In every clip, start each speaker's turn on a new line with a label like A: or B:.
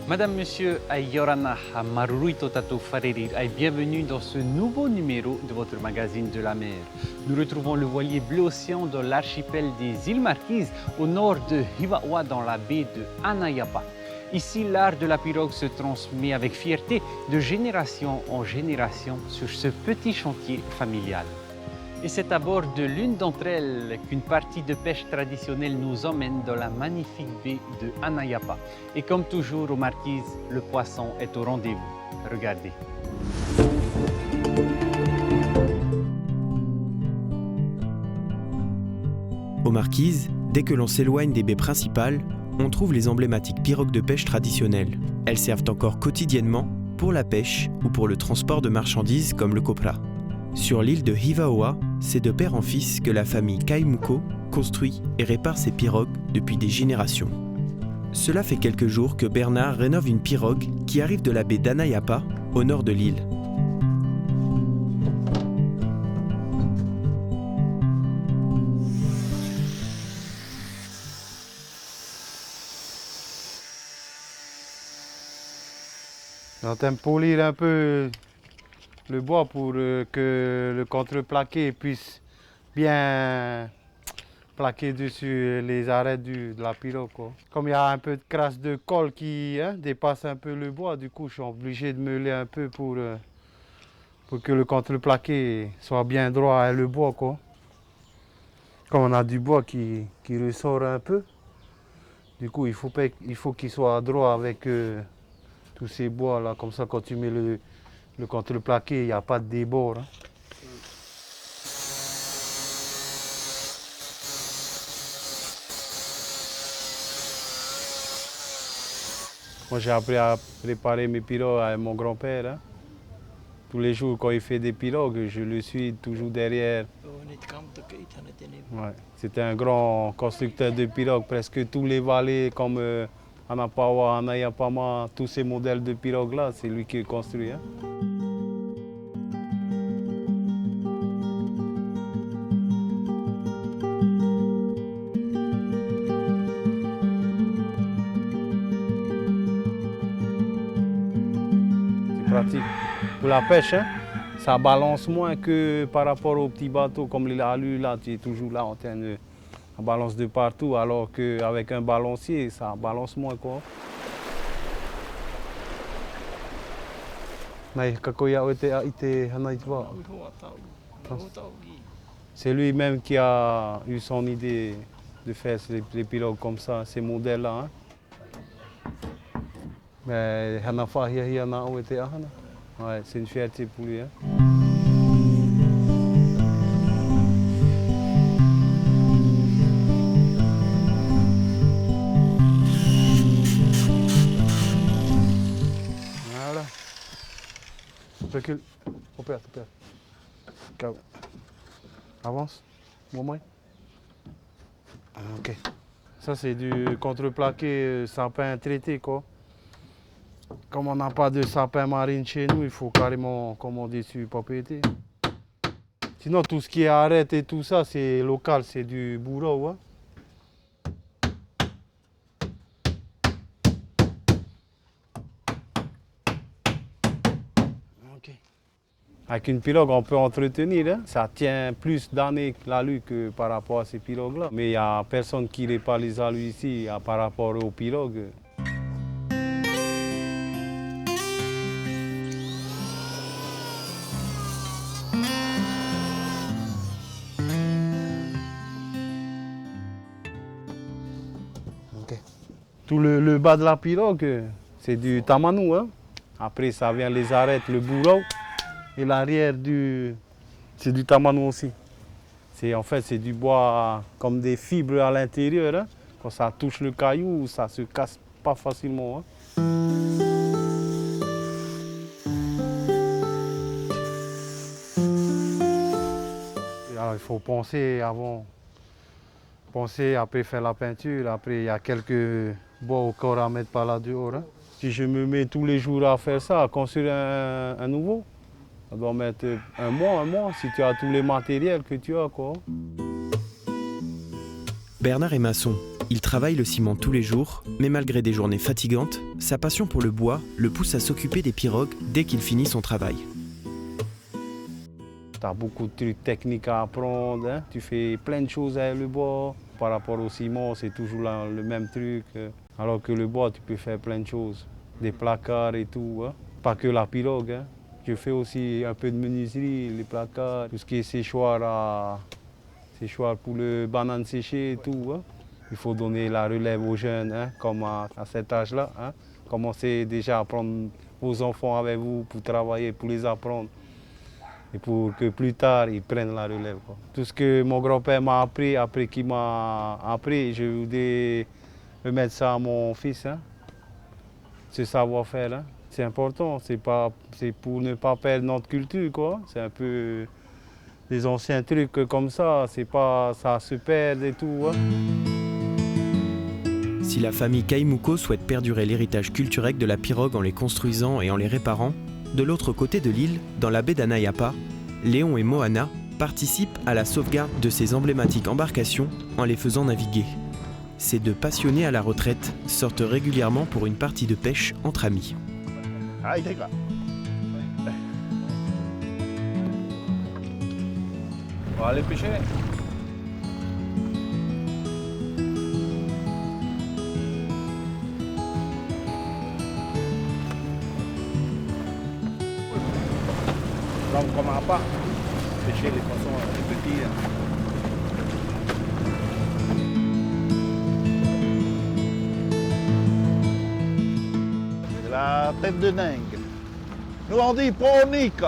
A: Madame, Monsieur, Ayorana, Marurui Totato Farerir, bienvenue dans ce nouveau numéro de votre magazine de la mer. Nous retrouvons le voilier bleu océan dans l'archipel des îles Marquises, au nord de Hivaoa, dans la baie de Anayapa. Ici, l'art de la pirogue se transmet avec fierté de génération en génération sur ce petit chantier familial. Et c'est à bord de l'une d'entre elles qu'une partie de pêche traditionnelle nous emmène dans la magnifique baie de Anayapa. Et comme toujours aux Marquises, le poisson est au rendez-vous. Regardez.
B: Aux Marquises, dès que l'on s'éloigne des baies principales, on trouve les emblématiques pirogues de pêche traditionnelles. Elles servent encore quotidiennement pour la pêche ou pour le transport de marchandises comme le copra. Sur l'île de Hivaoa, c'est de père en fils que la famille Kaimuko construit et répare ses pirogues depuis des générations. Cela fait quelques jours que Bernard rénove une pirogue qui arrive de la baie d'Anayapa, au nord de l'île.
C: On est en train de polir un peu le bois pour que le contreplaqué puisse bien plaquer dessus les arêtes de la pirogue, quoi. Comme il y a un peu de crasse de colle qui dépasse un peu le bois, du coup je suis obligé de meuler un peu pour que le contreplaqué soit bien droit à le bois, quoi. Comme on a du bois qui ressort un peu, du coup il faut qu'il soit droit avec tous ces bois là, comme ça quand tu mets le contreplaqué, il n'y a pas de débord. Moi j'ai appris à préparer mes pirogues avec mon grand-père. Hein. Tous les jours quand il fait des pirogues, je le suis toujours derrière. Ouais. C'était un grand constructeur de pirogues, presque tous les vallées comme Anapawa, Anayapama, tous ces modèles de pirogues là, c'est lui qui construit. Hein. C'est pratique. Pour la pêche, hein, ça balance moins que par rapport aux petits bateaux comme les halus là, tu es toujours là en train de balance de partout, alors qu'avec un balancier, ça balance moins quoi. C'est lui-même qui a eu son idée de faire les pirogues comme ça, ces modèles-là. Mais ouais, c'est une fierté pour lui. Hein. Voilà. Recule. Opère. Avance. Bon, ok. Ça, c'est du contreplaqué sapin traité, quoi. Comme on n'a pas de sapin marine chez nous, il faut carrément commander sur papier. Sinon, tout ce qui est arête et tout ça, c'est local, c'est du bourreau. Hein. Okay. Avec une pirogue, on peut entretenir. Hein. Ça tient plus d'années l'alu que par rapport à ces pirogues-là. Mais il n'y a personne qui répare les alus ici par rapport aux pirogues. Okay. Tout le bas de la pirogue, c'est du tamanou. Hein. Après, ça vient les arêtes, le bourreau. Et l'arrière, c'est du tamanou aussi. En fait, c'est du bois comme des fibres à l'intérieur. Hein. Quand ça touche le caillou, ça ne se casse pas facilement. Hein. Alors, il faut penser avant. Penser, après faire la peinture. Après, il y a quelques bois encore à mettre par là dehors. Hein. Si je me mets tous les jours à faire ça, à construire un nouveau, ça doit mettre un mois, si tu as tous les matériels que tu as, quoi.
B: Bernard est maçon. Il travaille le ciment tous les jours, mais malgré des journées fatigantes, sa passion pour le bois le pousse à s'occuper des pirogues dès qu'il finit son travail.
C: Tu as beaucoup de trucs techniques à apprendre, hein. Tu fais plein de choses avec le bois. Par rapport au ciment, c'est toujours le même truc. Alors que le bois, tu peux faire plein de choses. Des placards et tout, hein. Pas que la pirogue, hein. Je fais aussi un peu de menuiserie, les placards, tout ce qui est séchoir pour le banane séché et tout, hein. Il faut donner la relève aux jeunes, hein, comme à cet âge-là. Hein. Commencez déjà à prendre vos enfants avec vous pour travailler, pour les apprendre. Et pour que plus tard, ils prennent la relève, quoi. Tout ce que mon grand-père m'a appris, après qu'il m'a appris, je voudrais remettre ça à mon fils. Hein. Ce savoir-faire, hein. C'est important, c'est pour ne pas perdre notre culture, quoi. C'est un peu des anciens trucs comme ça, ça se perd et tout. Hein.
B: Si la famille Kaimuko souhaite perdurer l'héritage culturel de la pirogue en les construisant et en les réparant, de l'autre côté de l'île, dans la baie d'Anayapa, Léon et Moana participent à la sauvegarde de ces emblématiques embarcations en les faisant naviguer. Ces deux passionnés à la retraite sortent régulièrement pour une partie de pêche entre amis.
A: On va aller pêcher.
D: Donc on ne commence pas à pêcher les poissons les petits. C'est la tête de dingue. Nous on dit ponique.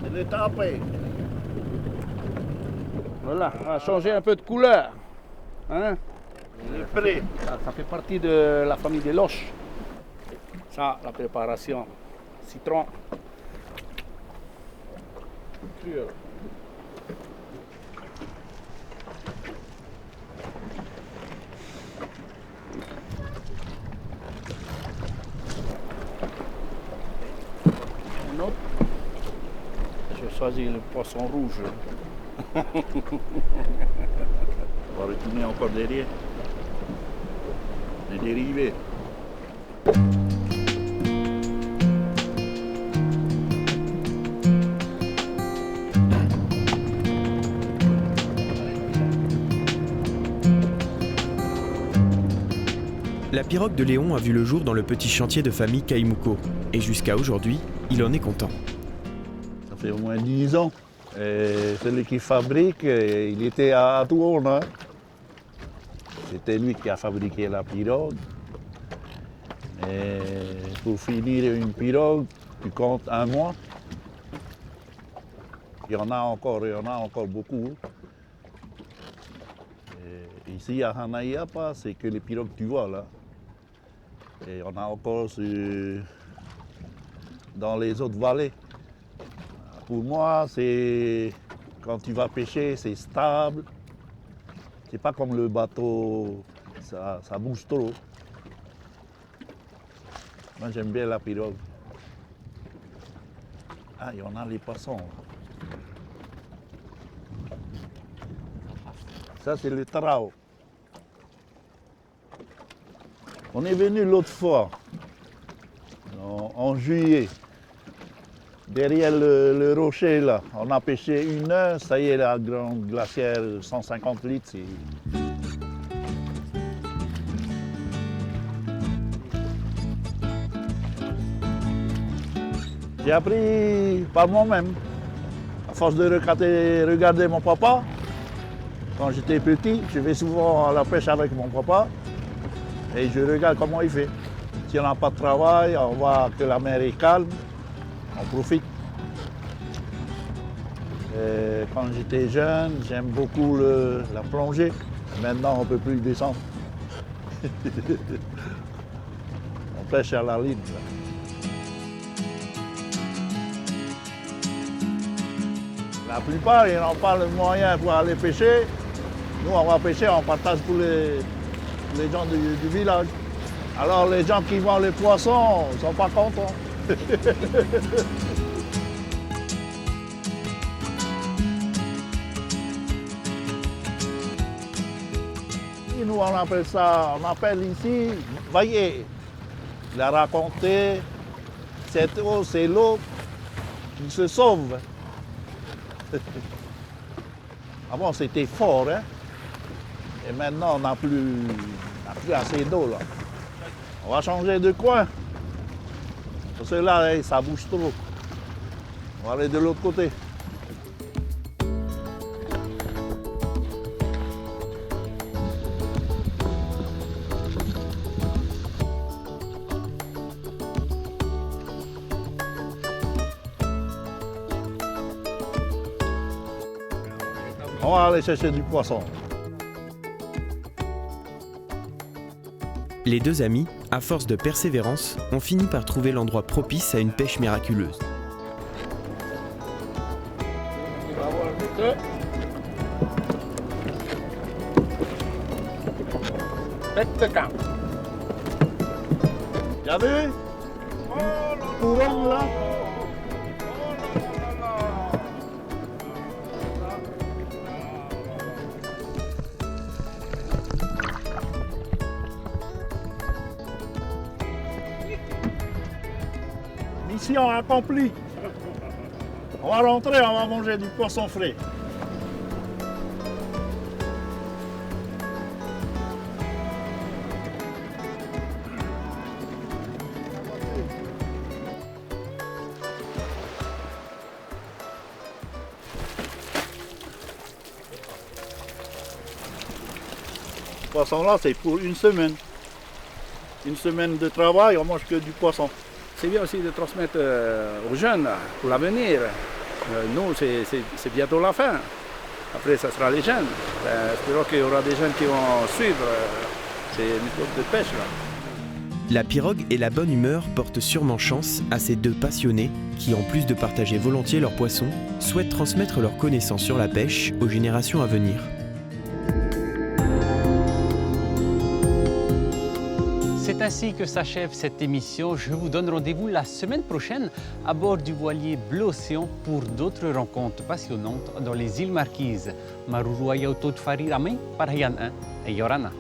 D: Il est tapé. Voilà, on a changé un peu de couleur. Hein? Il est prêt. Ça fait partie de la famille des loches. Ça, la préparation. Citron. Pur. Un autre. J'ai choisi le poisson rouge. On va retourner encore derrière. Les dérivés.
B: La pirogue de Léon a vu le jour dans le petit chantier de famille Kaimuko. Et jusqu'à aujourd'hui, il en est content.
D: Ça fait au moins 10 ans. Et celui qui fabrique, il était à Toulon. Hein. C'était lui qui a fabriqué la pirogue. Et pour finir une pirogue, tu comptes 1 mois. Il y en a encore beaucoup. Et ici à Anayapa, c'est que les pirogues que tu vois là. Et on a encore dans les autres vallées. Pour moi, c'est quand tu vas pêcher, c'est stable. C'est pas comme le bateau, ça bouge trop. Moi, j'aime bien la pirogue. Ah, il y en a les poissons. Ça, c'est le trao. On est venu l'autre fois, en juillet, derrière le rocher là. On a pêché 1 heure, ça y est, la grande glacière, 150 litres. J'ai appris par moi-même, à force de regarder mon papa. Quand j'étais petit, je vais souvent à la pêche avec mon papa. Et je regarde comment il fait. Si on n'a pas de travail, on voit que la mer est calme, on profite. Et quand j'étais jeune, j'aime beaucoup la plongée. Maintenant, on ne peut plus descendre. On pêche à la ligne. La plupart, ils n'ont pas le moyen pour aller pêcher. Nous, on va pêcher, on partage pour les gens du village. Alors les gens qui vendent les poissons ne sont pas contents. Nous, on appelle ici vailler. Il a raconté, cette eau, c'est l'eau qui se sauve. Avant, c'était fort, hein? Et maintenant, on n'a plus assez d'eau, là. On va changer de coin. Parce que là, ça bouge trop. On va aller de l'autre côté. On va aller chercher du poisson.
B: Les deux amis, à force de persévérance, ont fini par trouver l'endroit propice à une pêche miraculeuse.
D: T'as vu? Courant là? Mission accomplie. On va rentrer, on va manger du poisson frais. Ce poisson-là, c'est pour une semaine. Une semaine de travail, on mange que du poisson.
E: C'est bien aussi de transmettre aux jeunes pour l'avenir. Nous, c'est bientôt la fin. Après, ça sera les jeunes. Espérons qu'il y aura des jeunes qui vont suivre ces méthodes de pêche là.
B: La pirogue et la bonne humeur portent sûrement chance à ces deux passionnés qui, en plus de partager volontiers leurs poissons, souhaitent transmettre leurs connaissances sur la pêche aux générations à venir.
A: C'est ainsi que s'achève cette émission. Je vous donne rendez-vous la semaine prochaine à bord du voilier Bleu Océan pour d'autres rencontres passionnantes dans les îles Marquises. Maruru Ayautot Farir Amé, Parayan 1 et Yorana.